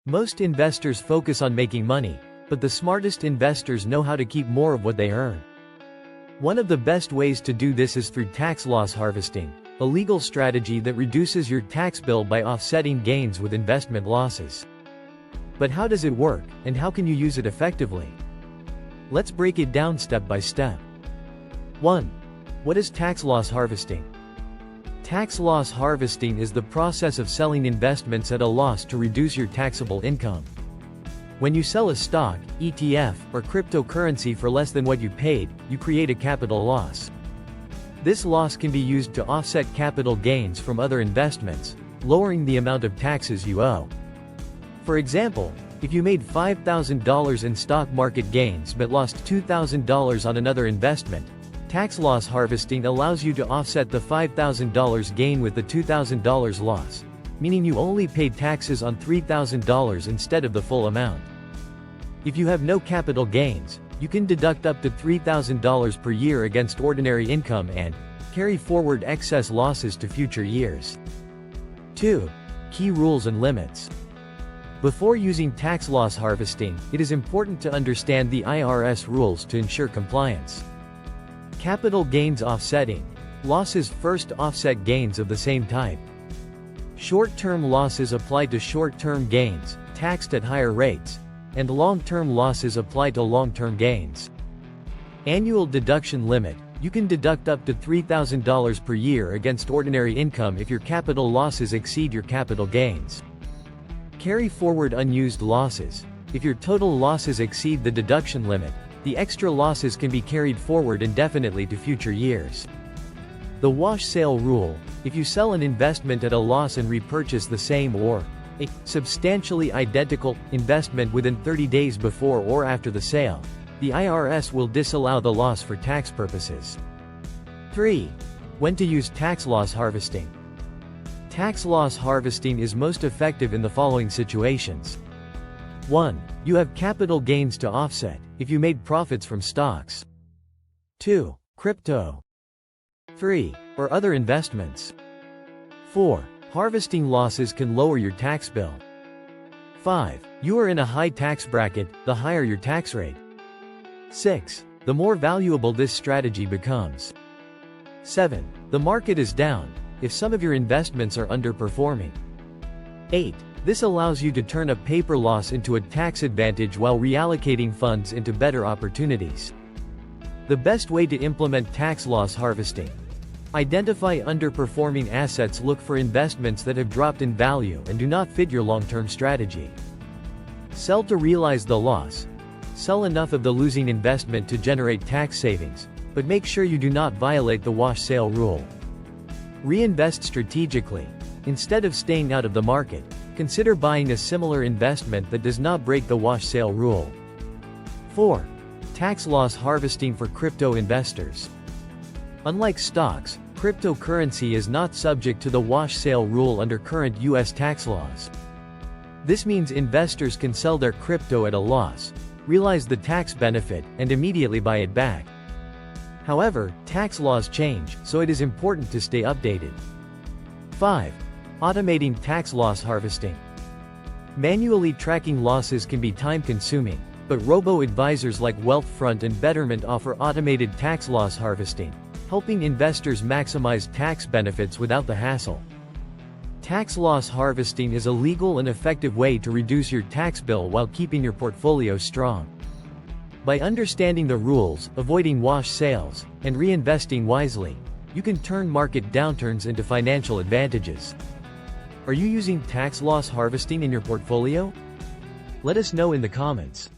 Most investors focus on making money, but the smartest investors know how to keep more of what they earn. One of the best ways to do this is through tax loss harvesting, a legal strategy that reduces your tax bill by offsetting gains with investment losses. But how does it work, and how can you use it effectively? Let's break it down step by step. 1. What is tax loss harvesting? Tax loss harvesting is the process of selling investments at a loss to reduce your taxable income. When you sell a stock, ETF, or cryptocurrency for less than what you paid, you create a capital loss. This loss can be used to offset capital gains from other investments, lowering the amount of taxes you owe. For example, if you made $5,000 in stock market gains but lost $2,000 on another investment, tax loss harvesting allows you to offset the $5,000 gain with the $2,000 loss, meaning you only paid taxes on $3,000 instead of the full amount. If you have no capital gains, you can deduct up to $3,000 per year against ordinary income and carry forward excess losses to future years. 2. Key rules and limits. Before using tax loss harvesting, it is important to understand the IRS rules to ensure compliance. Capital gains offsetting. Losses first offset gains of the same type. Short-term losses apply to short-term gains, taxed at higher rates, and long-term losses apply to long-term gains. Annual deduction limit. You can deduct up to $3,000 per year against ordinary income if your capital losses exceed your capital gains. Carry forward unused losses. If your total losses exceed the deduction limit, the extra losses can be carried forward indefinitely to future years. The wash sale rule. If you sell an investment at a loss and repurchase the same or a substantially identical investment within 30 days before or after the sale, the IRS will disallow the loss for tax purposes. 3. When to use tax loss harvesting. Tax loss harvesting is most effective in the following situations. 1. You have capital gains to offset, if you made profits from stocks. 2. Crypto. 3. Or other investments. 4. Harvesting losses can lower your tax bill. 5. You are in a high tax bracket, the higher your tax rate. 6. The more valuable this strategy becomes. 7. The market is down, if some of your investments are underperforming. 8. This allows you to turn a paper loss into a tax advantage while reallocating funds into better opportunities. The best way to implement tax loss harvesting. Identify underperforming assets. Look for investments that have dropped in value and do not fit your long-term strategy. Sell to realize the loss. Sell enough of the losing investment to generate tax savings, but make sure you do not violate the wash sale rule. Reinvest strategically. Instead of staying out of the market, consider buying a similar investment that does not break the wash sale rule. 4. Tax loss harvesting for crypto investors. Unlike stocks, cryptocurrency is not subject to the wash sale rule under current U.S. tax laws. This means investors can sell their crypto at a loss, realize the tax benefit, and immediately buy it back. However, tax laws change, so it is important to stay updated. 5. Automating tax loss harvesting. Manually tracking losses can be time-consuming, but robo-advisors like Wealthfront and Betterment offer automated tax loss harvesting, helping investors maximize tax benefits without the hassle. Tax loss harvesting is a legal and effective way to reduce your tax bill while keeping your portfolio strong. By understanding the rules, avoiding wash sales, and reinvesting wisely, you can turn market downturns into financial advantages. Are you using tax loss harvesting in your portfolio? Let us know in the comments.